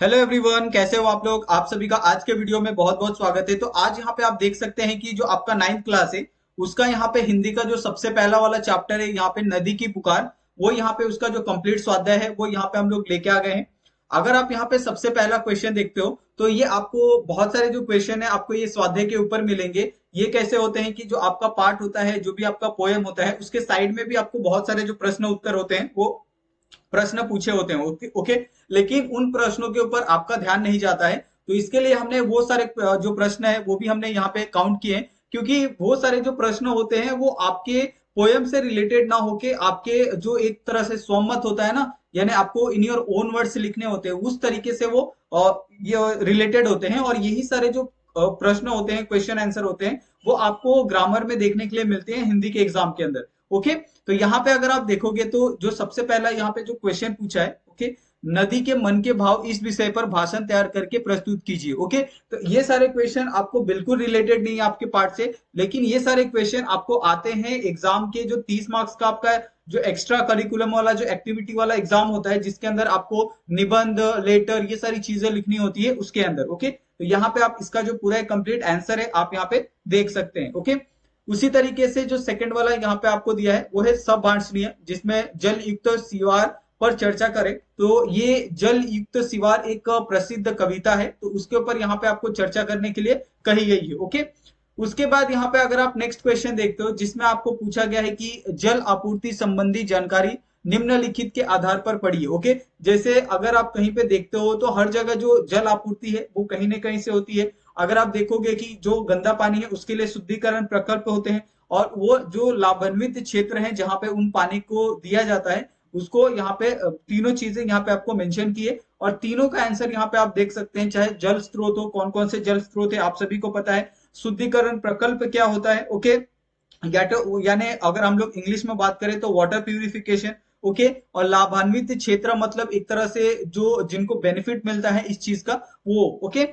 Hello everyone, कैसे हो आप लोग। आप सभी का आज के वीडियो में बहुत बहुत स्वागत है। तो आज यहाँ पे आप देख सकते हैं कि जो आपका 9th क्लास है उसका यहाँ पे हिंदी का जो सबसे पहला वाला चैप्टर है यहाँ पे नदी की पुकार, वो यहाँ पे उसका जो कंप्लीट स्वाध्याय है वो यहाँ पे हम लोग लेके आ गए हैं। अगर आप यहाँ पे सबसे पहला क्वेश्चन देखते हो तो ये आपको बहुत सारे जो क्वेश्चन है आपको ये स्वाध्याय के ऊपर मिलेंगे। ये कैसे होते हैं कि जो आपका पार्ट होता है, जो भी आपका पोएम होता है, उसके साइड में भी आपको बहुत सारे जो प्रश्न उत्तर होते हैं वो प्रश्न पूछे होते हैं। Okay okay. लेकिन उन प्रश्नों के ऊपर आपका ध्यान नहीं जाता है, तो इसके लिए हमने वो सारे जो प्रश्न है वो भी हमने यहाँ पे काउंट किए हैं, क्योंकि वो सारे जो प्रश्न होते हैं वो आपके पोयम से रिलेटेड ना होके आपके जो एक तरह से स्वमत होता है ना, यानी आपको इन योर ओन वर्ड्स लिखने होते हैं, उस तरीके से वो ये रिलेटेड होते हैं। और यही सारे जो प्रश्न होते हैं, क्वेश्चन आंसर होते हैं, वो आपको ग्रामर में देखने के लिए मिलते हैं हिंदी के एग्जाम के अंदर। ओके। तो यहाँ पे अगर आप देखोगे तो जो सबसे पहला यहाँ पे जो क्वेश्चन पूछा है, ओके, नदी के मन के भाव इस विषय पर भाषण तैयार करके प्रस्तुत कीजिए। ओके। तो ये सारे क्वेश्चन आपको बिल्कुल रिलेटेड नहीं है आपके पार्ट से, लेकिन ये सारे क्वेश्चन आपको आते हैं एग्जाम के जो 30 मार्क्स का आपका जो एक्स्ट्रा करिकुलम वाला जो एक्टिविटी वाला एग्जाम होता है, जिसके अंदर आपको निबंध, लेटर, ये सारी चीजें लिखनी होती है उसके अंदर। ओके। तो यहाँ पे आप इसका जो पूरा कंप्लीट आंसर है आप यहाँ पे देख सकते हैं। ओके। उसी तरीके से जो सेकंड वाला यहाँ पे आपको दिया है वो है सबभाषणीय, जिसमें जल युक्त सिवार पर चर्चा करें। तो ये जल युक्त सिवार एक प्रसिद्ध कविता है, तो उसके ऊपर यहाँ पे आपको चर्चा करने के लिए कही गई है। ओके। उसके बाद यहाँ पे अगर आप नेक्स्ट क्वेश्चन देखते हो जिसमें आपको पूछा गया है कि जल आपूर्ति संबंधी जानकारी निम्नलिखित के आधार पर पढ़िए। ओके। जैसे अगर आप कहीं पे देखते हो तो हर जगह जो जल आपूर्ति है वो कहीं ना कहीं से होती है। अगर आप देखोगे कि जो गंदा पानी है उसके लिए शुद्धिकरण प्रकल्प होते हैं, और वो जो लाभान्वित क्षेत्र है जहां पे उन पानी को दिया जाता है उसको यहाँ पे तीनों चीजें यहाँ पे आपको मेंशन किए, और तीनों का आंसर यहाँ पे आप देख सकते हैं। चाहे जल स्रोत हो, कौन कौन से जल स्रोत है आप सभी को पता है, शुद्धिकरण प्रकल्प क्या होता है, ओके, यानी अगर हम लोग इंग्लिश में बात करें तो वाटर प्यूरिफिकेशन। ओके। और लाभान्वित क्षेत्र मतलब एक तरह से जो जिनको बेनिफिट मिलता है इस चीज का, वो ओके।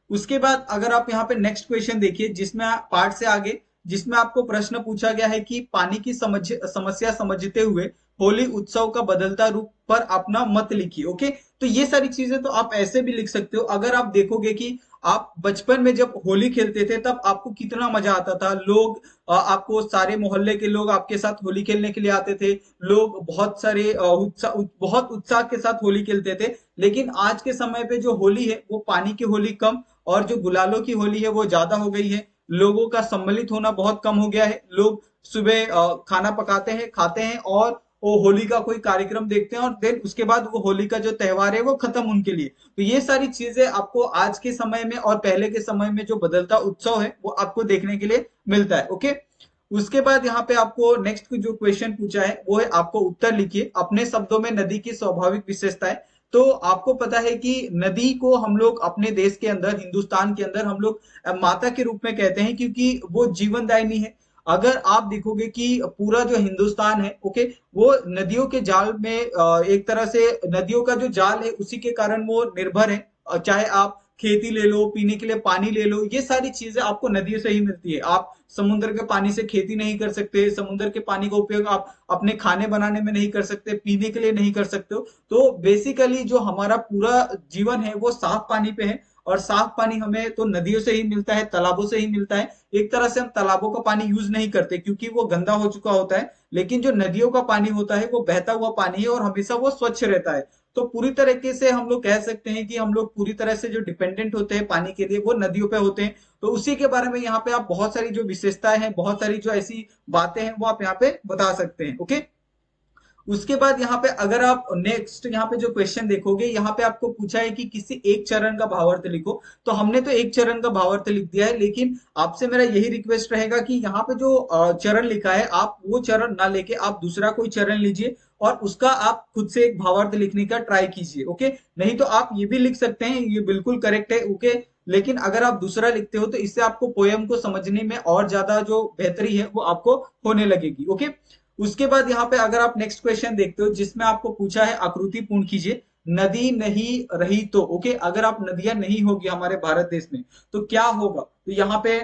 उसके बाद अगर आप यहाँ पे नेक्स्ट क्वेश्चन देखिए जिसमें पार्ट से आगे, जिसमें आपको प्रश्न पूछा गया है कि पानी की समस्या समझते हुए होली उत्सव का बदलता रूप पर अपना मत लिखिए। ओके। तो ये सारी चीजें तो आप ऐसे भी लिख सकते हो। अगर आप देखोगे कि आप बचपन में जब होली खेलते थे तब आपको कितना मजा आता था, लोग आपको सारे मोहल्ले के लोग आपके साथ होली खेलने के लिए आते थे, लोग बहुत सारे बहुत उत्साह के साथ होली खेलते थे। लेकिन आज के समय पे जो होली है वो पानी की होली कम और जो गुलालों की होली है वो ज्यादा हो गई है। लोगों का सम्मिलित होना बहुत कम हो गया है। लोग सुबह खाना पकाते हैं, खाते हैं, और वो होली का कोई कार्यक्रम देखते हैं, और देन उसके बाद वो होली का जो त्योहार है वो खत्म उनके लिए। तो ये सारी चीजें आपको आज के समय में और पहले के समय में जो बदलता उत्सव है वो आपको देखने के लिए मिलता है। ओके। उसके बाद यहाँ पे आपको नेक्स्ट जो क्वेश्चन पूछा है वो है, आपको उत्तर लिखिए अपने शब्दों में नदी की स्वाभाविक विशेषताएं। तो आपको पता है कि नदी को हम लोग अपने देश के अंदर, हिंदुस्तान के अंदर हम लोग माता के रूप में कहते हैं, क्योंकि वो जीवनदायिनी है। अगर आप देखोगे कि पूरा जो हिंदुस्तान है, ओके, वो नदियों के जाल में एक तरह से नदियों का जो जाल है उसी के कारण वो निर्भर है। चाहे आप खेती ले लो, पीने के लिए पानी ले लो, ये सारी चीजें आपको नदियों से ही मिलती है। आप समुद्र के पानी से खेती नहीं कर सकते, समुद्र के पानी का उपयोग आप अपने खाने बनाने में नहीं कर सकते, पीने के लिए नहीं कर सकते हो। तो बेसिकली जो हमारा पूरा जीवन है वो साफ पानी पे है, और साफ पानी हमें तो नदियों से ही मिलता है, तालाबों से ही मिलता है। एक तरह से हम तालाबों का पानी यूज नहीं करते क्योंकि वो गंदा हो चुका होता है, लेकिन जो नदियों का पानी होता है वो बहता हुआ पानी है और हमेशा वो स्वच्छ रहता है। तो पूरी तरीके से हम लोग कह सकते हैं कि हम लोग पूरी तरह से जो डिपेंडेंट होते हैं पानी के लिए वो नदियों पे होते हैं। तो उसी के बारे में यहाँ पे आप बहुत सारी जो विशेषताएं हैं, बहुत सारी जो ऐसी बातें हैं वो आप यहाँ पे बता सकते हैं। ओके। उसके बाद यहाँ पे अगर आप नेक्स्ट यहाँ पे जो क्वेश्चन देखोगे, यहाँ पे आपको पूछा है कि किसी एक चरण का भावार्थ लिखो। तो हमने तो एक चरण का भावार्थ लिख दिया है, लेकिन आपसे मेरा यही रिक्वेस्ट रहेगा कि यहाँ पे जो चरण लिखा है आप वो चरण ना लेके आप दूसरा कोई चरण लीजिए, और उसका आप खुद से एक भावार्थ लिखने का ट्राई कीजिए। ओके। नहीं तो आप ये भी लिख सकते हैं, ये बिल्कुल करेक्ट है। ओके। लेकिन अगर आप दूसरा लिखते हो तो इससे आपको पोयम को समझने में और ज्यादा जो बेहतरी है वो आपको होने लगेगी। ओके। उसके बाद यहाँ पे अगर आप नेक्स्ट क्वेश्चन देखते हो जिसमें आपको पूछा है आकृति पूर्ण कीजिए, नदी नहीं रही तो। ओके। अगर आप नदियां नहीं होगी हमारे भारत देश में तो क्या होगा। तो यहाँ पे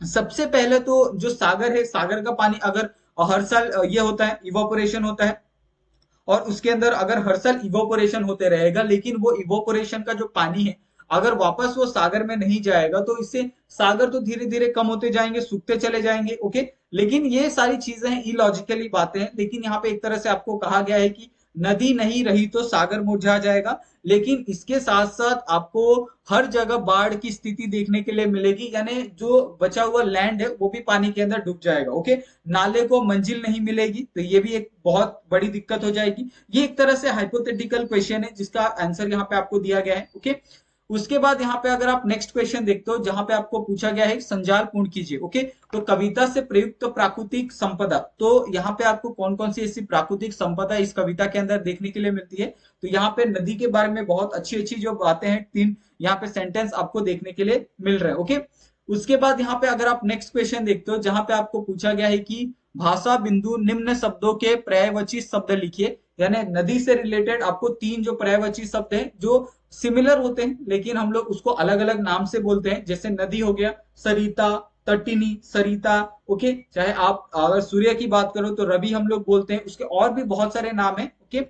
सबसे पहले तो जो सागर है, सागर का पानी अगर हर साल ये होता है, इवापोरेशन होता है, और उसके अंदर अगर हर साल इवोपोरेशन होते रहेगा, लेकिन वो इवोपोरेशन का जो पानी है अगर वापस वो सागर में नहीं जाएगा तो इससे सागर तो धीरे धीरे कम होते जाएंगे, सूखते चले जाएंगे। ओके, लेकिन ये सारी चीजें हैं, इलॉजिकली बातें हैं, लेकिन यहाँ पे एक तरह से आपको कहा गया है कि नदी नहीं रही तो सागर मुरझा जाएगा, लेकिन इसके साथ साथ आपको हर जगह बाढ़ की स्थिति देखने के लिए मिलेगी, यानी जो बचा हुआ लैंड है वो भी पानी के अंदर डूब जाएगा। ओके, नाले को मंजिल नहीं मिलेगी, तो ये भी एक बहुत बड़ी दिक्कत हो जाएगी। ये एक तरह से हाइपोथेटिकल क्वेश्चन है जिसका आंसर यहाँ पे आपको दिया गया है। ओके, उसके बाद यहाँ पे अगर आप नेक्स्ट क्वेश्चन देखते हो जहां पे आपको पूछा गया है संजाल पूर्ण कीजिए। ओके, तो कविता से प्रयुक्त प्राकृतिक संपदा, तो यहाँ पे आपको कौन कौन सी ऐसी प्राकृतिक संपदा इस कविता के अंदर देखने के लिए मिलती है, तो यहाँ पे नदी के बारे में बहुत अच्छी अच्छी जो बातें हैं, 3 यहाँ पे सेंटेंस आपको देखने के लिए मिल रहे हैं। ओके, उसके बाद यहाँ पे अगर आप नेक्स्ट क्वेश्चन देखते हो जहां पे आपको पूछा गया है कि भाषा बिंदु निम्न शब्दों के पर्यायवाची शब्द लिखिए, यानी नदी से रिलेटेड आपको 3 जो पर्यायवाची शब्द हैं जो सिमिलर होते हैं लेकिन हम लोग उसको अलग अलग नाम से बोलते हैं, जैसे नदी हो गया सरिता, तटिनी, सरिता। ओके, चाहे आप अगर सूर्य की बात करो तो रवि हम लोग बोलते हैं, उसके और भी बहुत सारे नाम है। ओके,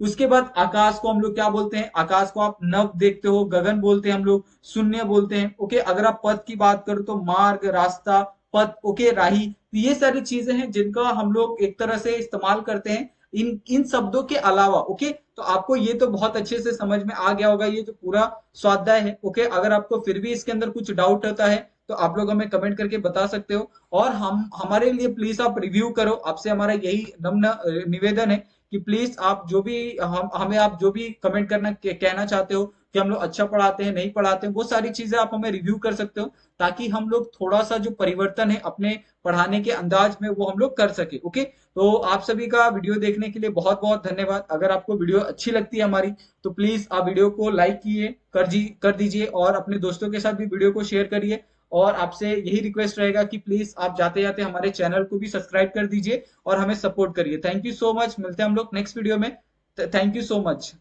उसके बाद आकाश को हम लोग क्या बोलते हैं, आकाश को आप नभ देखते हो, गगन बोलते हैं हम लोग, शून्य बोलते हैं। ओके, अगर आप पथ की बात करो तो मार्ग, रास्ता, पथ, ओके, राही, तो ये सारी चीजें हैं जिनका हम लोग एक तरह से इस्तेमाल करते हैं इन इन शब्दों के अलावा। ओके, तो आपको ये तो बहुत अच्छे से समझ में आ गया होगा ये जो पूरा स्वाध्याय है। ओके, अगर आपको फिर भी इसके अंदर कुछ डाउट होता है तो आप लोग हमें कमेंट करके बता सकते हो, और हम हमारे लिए प्लीज आप रिव्यू करो, आपसे हमारा यही नम्र निवेदन है कि प्लीज आप जो भी हमें आप जो भी कमेंट करना कहना चाहते हो कि हम लोग अच्छा पढ़ाते हैं नहीं पढ़ाते हैं, वो सारी चीजें आप हमें रिव्यू कर सकते हो, ताकि हम लोग थोड़ा सा जो परिवर्तन है अपने पढ़ाने के अंदाज में वो हम लोग कर सके। ओके, तो आप सभी का वीडियो देखने के लिए बहुत बहुत धन्यवाद। अगर आपको वीडियो अच्छी लगती है हमारी तो प्लीज आप वीडियो को लाइक कर दीजिए और अपने दोस्तों के साथ भी वीडियो को शेयर करिए, और आपसे यही रिक्वेस्ट रहेगा कि प्लीज आप जाते जाते हमारे चैनल को भी सब्सक्राइब कर दीजिए और हमें सपोर्ट करिए। थैंक यू सो मच, मिलते हैं हम लोग नेक्स्ट वीडियो में। Thank you so much.